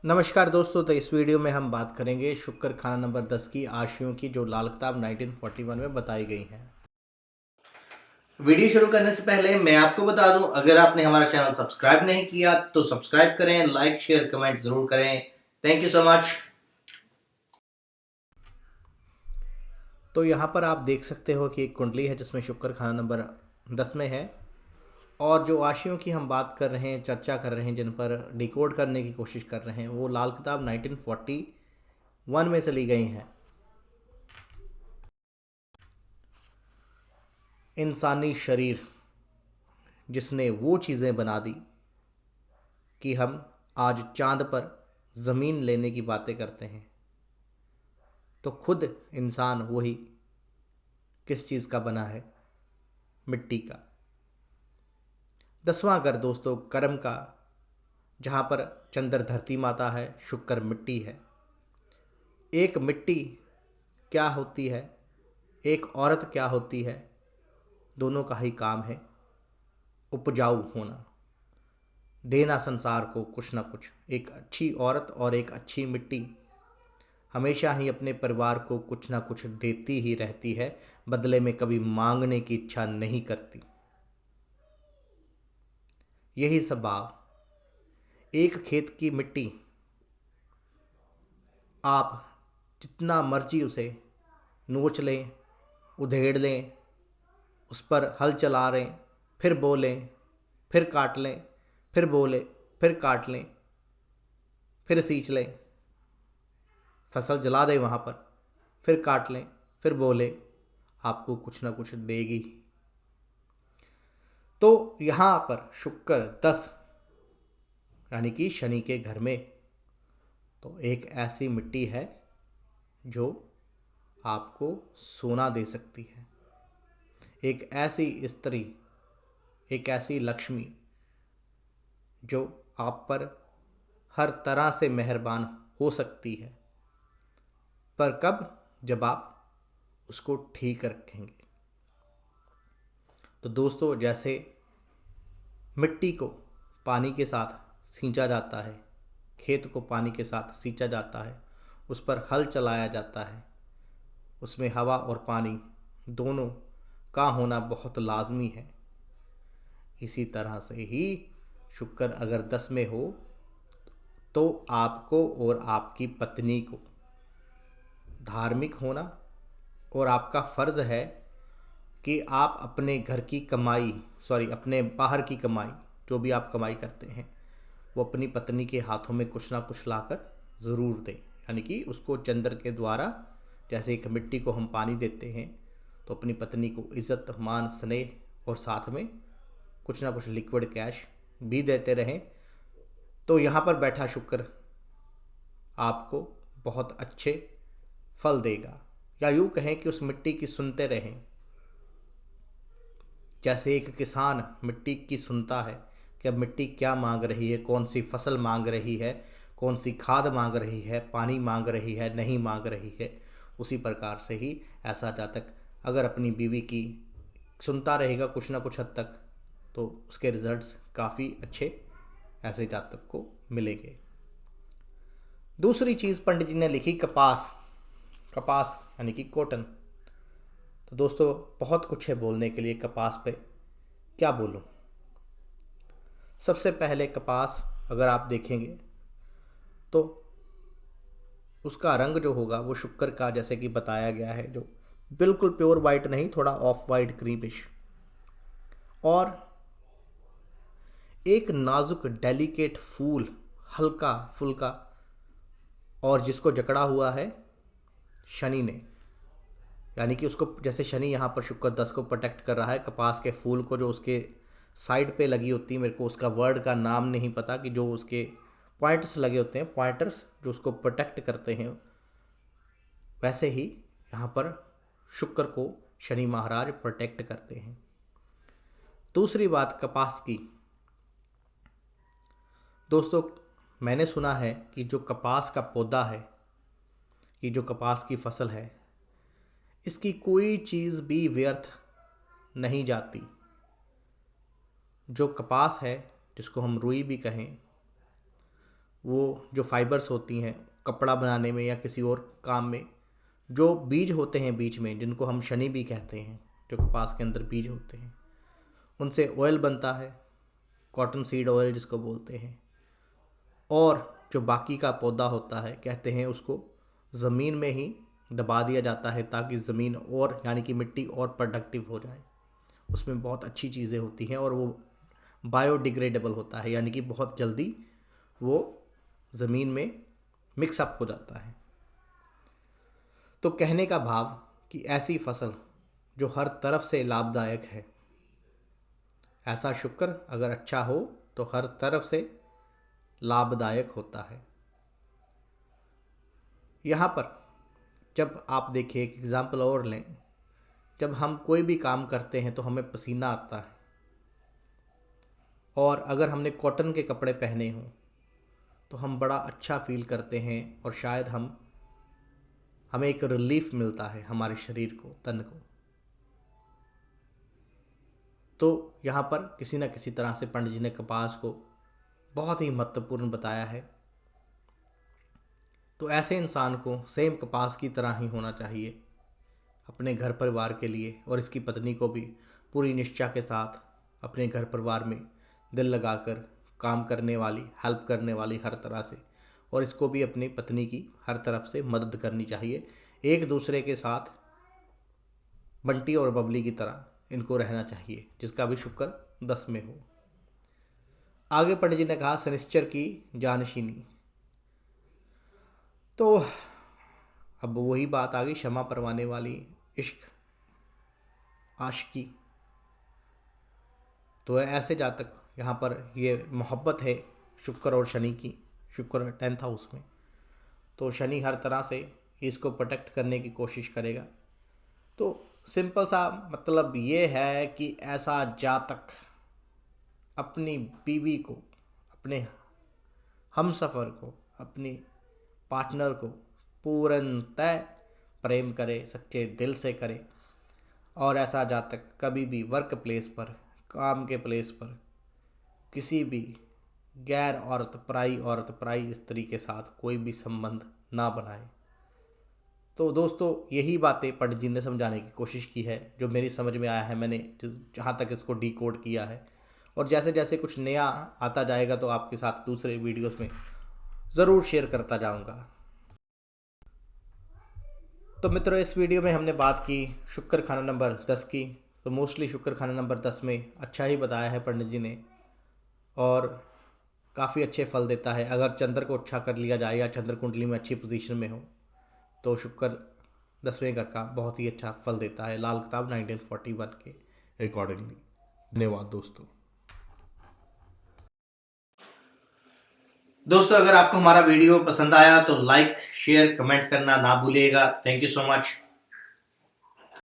नमस्कार दोस्तों। तो इस वीडियो में हम बात करेंगे शुक्र खाना नंबर 10 की आशियों की, जो लाल किताब 1941 में बताई गई हैं। वीडियो शुरू करने से पहले मैं आपको बता दूं, अगर आपने हमारा चैनल सब्सक्राइब नहीं किया तो सब्सक्राइब करें, लाइक शेयर कमेंट जरूर करें। Thank you so much. तो यहाँ पर आप देख सकते हो कि एक कुंडली है जिसमें शुक्र खाना नंबर 10 में है, और जो आशियों की हम बात कर रहे हैं, चर्चा कर रहे हैं, जिन पर डिकोड करने की कोशिश कर रहे हैं, वो लाल किताब 1941 में से ली गई हैं। इंसानी शरीर जिसने वो चीज़ें बना दी कि हम आज चांद पर ज़मीन लेने की बातें करते हैं, तो खुद इंसान वही किस चीज़ का बना है? मिट्टी का। 10वां घर दोस्तों कर्म का, जहाँ पर चंद्र धरती माता है, शुक्र मिट्टी है। एक मिट्टी क्या होती है, एक औरत क्या होती है, दोनों का ही काम है उपजाऊ होना, देना संसार को कुछ ना कुछ। एक अच्छी औरत और एक अच्छी मिट्टी हमेशा ही अपने परिवार को कुछ ना कुछ देती ही रहती है, बदले में कभी मांगने की इच्छा नहीं करती। यही स्वभाव एक खेत की मिट्टी, आप जितना मर्जी उसे नोच लें, उधेड़ लें, उस पर हल चला लें, फिर बोलें, फिर काट लें, फिर बोले, फिर काट लें, फिर सींच लें, फसल जला दें वहाँ पर, फिर काट लें, फिर बोले, आपको कुछ ना कुछ देगी। तो यहाँ पर शुक्र 10 यानी कि शनि के घर में, तो एक ऐसी मिट्टी है जो आपको सोना दे सकती है। एक ऐसी स्त्री, एक ऐसी लक्ष्मी जो आप पर हर तरह से मेहरबान हो सकती है, पर कब? जब आप उसको ठीक रखेंगे। तो दोस्तों, जैसे मिट्टी को पानी के साथ सींचा जाता है, खेत को पानी के साथ सींचा जाता है, उस पर हल चलाया जाता है, उसमें हवा और पानी दोनों का होना बहुत लाजमी है। इसी तरह से ही शुक्र अगर 10 में हो, तो आपको और आपकी पत्नी को धार्मिक होना, और आपका फ़र्ज़ है कि आप अपने घर की कमाई, अपने बाहर की कमाई, जो भी आप कमाई करते हैं, वो अपनी पत्नी के हाथों में कुछ ना कुछ लाकर ज़रूर दें। यानी कि उसको चंद्र के द्वारा, जैसे एक मिट्टी को हम पानी देते हैं, तो अपनी पत्नी को इज़्ज़त मान स्नेह और साथ में कुछ ना कुछ लिक्विड कैश भी देते रहें। तो यहाँ पर बैठा शुक्र आपको बहुत अच्छे फल देगा, या यूँ कहें कि उस मिट्टी की सुनते रहें। जैसे एक किसान मिट्टी की सुनता है कि अब मिट्टी क्या मांग रही है, कौन सी फसल मांग रही है, कौन सी खाद मांग रही है, पानी मांग रही है, नहीं मांग रही है, उसी प्रकार से ही ऐसा जातक अगर अपनी बीवी की सुनता रहेगा कुछ ना कुछ हद तक, तो उसके रिजल्ट्स काफ़ी अच्छे ऐसे जातक को मिलेंगे। दूसरी चीज़ पंडित जी ने लिखी, कपास। कपास यानी कि कॉटन। तो दोस्तों, बहुत कुछ है बोलने के लिए कपास पे, क्या बोलूँ। सबसे पहले कपास अगर आप देखेंगे तो उसका रंग जो होगा वो शुक्र का, जैसे कि बताया गया है, जो बिल्कुल प्योर वाइट नहीं, थोड़ा ऑफ वाइट क्रीमिश, और एक नाजुक डेलिकेट फूल, हल्का फुल्का, और जिसको जकड़ा हुआ है शनि ने। यानी कि उसको, जैसे शनि यहाँ पर शुक्र 10 को प्रोटेक्ट कर रहा है, कपास के फूल को जो उसके साइड पे लगी होती है, मेरे को उसका वर्ड का नाम नहीं पता, कि जो उसके पॉइंट्स लगे होते हैं, पॉइंटर्स जो उसको प्रोटेक्ट करते हैं, वैसे ही यहाँ पर शुक्र को शनि महाराज प्रोटेक्ट करते हैं। दूसरी बात कपास की, दोस्तों मैंने सुना है कि जो कपास का पौधा है, कि जो कपास की फसल है, इसकी कोई चीज़ भी व्यर्थ नहीं जाती। जो कपास है, जिसको हम रुई भी कहें, वो जो फाइबर्स होती हैं कपड़ा बनाने में या किसी और काम में, जो बीज होते हैं बीच में, जिनको हम शनि भी कहते हैं, जो कपास के अंदर बीज होते हैं, उनसे ऑयल बनता है, कॉटन सीड ऑयल जिसको बोलते हैं। और जो बाकी का पौधा होता है, कहते हैं उसको ज़मीन में ही दबा दिया जाता है ताकि ज़मीन और यानी कि मिट्टी और प्रोडक्टिव हो जाए। उसमें बहुत अच्छी चीज़ें होती हैं और वो बायोडिग्रेडेबल होता है, यानी कि बहुत जल्दी वो ज़मीन में मिक्सअप हो जाता है। तो कहने का भाव कि ऐसी फसल जो हर तरफ से लाभदायक है, ऐसा शुक्र अगर अच्छा हो तो हर तरफ से लाभदायक होता है। यहाँ पर जब आप देखिए एक एग्ज़ाम्पल और लें, जब हम कोई भी काम करते हैं तो हमें पसीना आता है, और अगर हमने कॉटन के कपड़े पहने हों तो हम बड़ा अच्छा फील करते हैं और शायद हमें एक रिलीफ मिलता है हमारे शरीर को, तन को। तो यहाँ पर किसी न किसी तरह से पंडित जी ने कपास को बहुत ही महत्वपूर्ण बताया है। तो ऐसे इंसान को सेम कपास की तरह ही होना चाहिए अपने घर परिवार के लिए, और इसकी पत्नी को भी पूरी निष्ठा के साथ अपने घर परिवार में दिल लगाकर काम करने वाली, हेल्प करने वाली हर तरह से, और इसको भी अपनी पत्नी की हर तरफ से मदद करनी चाहिए। एक दूसरे के साथ बंटी और बबली की तरह इनको रहना चाहिए, जिसका भी शुक्र 10 में हो। आगे पंडित जी ने कहा शनिश्चर की जानशीनी। तो अब वही बात आ गई, क्षमा परवाने वाली, इश्क, आशिकी। तो ऐसे जातक, यहाँ पर ये मोहब्बत है शुक्र और शनि की। शुक्र 10th हाउस में, तो शनि हर तरह से इसको प्रोटेक्ट करने की कोशिश करेगा। तो सिंपल सा मतलब ये है कि ऐसा जातक अपनी बीवी को, अपने हमसफ़र को, अपनी पार्टनर को पूर्णतः प्रेम करे, सच्चे दिल से करे। और ऐसा जातक कभी भी वर्क प्लेस पर, काम के प्लेस पर किसी भी गैर औरत, पराई स्त्री के साथ कोई भी संबंध ना बनाए। तो दोस्तों यही बातें पंडित जी ने समझाने की कोशिश की है, जो मेरी समझ में आया है, मैंने जहाँ तक इसको डिकोड किया है। और जैसे जैसे कुछ नया आता जाएगा तो आपके साथ दूसरे वीडियोस में ज़रूर शेयर करता जाऊँगा। तो मित्रों इस वीडियो में हमने बात की शुक्र खाना नंबर 10 की। तो मोस्टली शुक्र खाना नंबर 10 में अच्छा ही बताया है पंडित जी ने, और काफ़ी अच्छे फल देता है। अगर चंद्र को अच्छा कर लिया जाए या चंद्र कुंडली में अच्छी पोजीशन में हो तो शुक्र 10वें घर का बहुत ही अच्छा फल देता है, लाल किताब 1941 के अकॉर्डिंगली। धन्यवाद दोस्तों अगर आपको हमारा वीडियो पसंद आया तो लाइक, शेयर, कमेंट करना ना भूलिएगा। Thank you so much.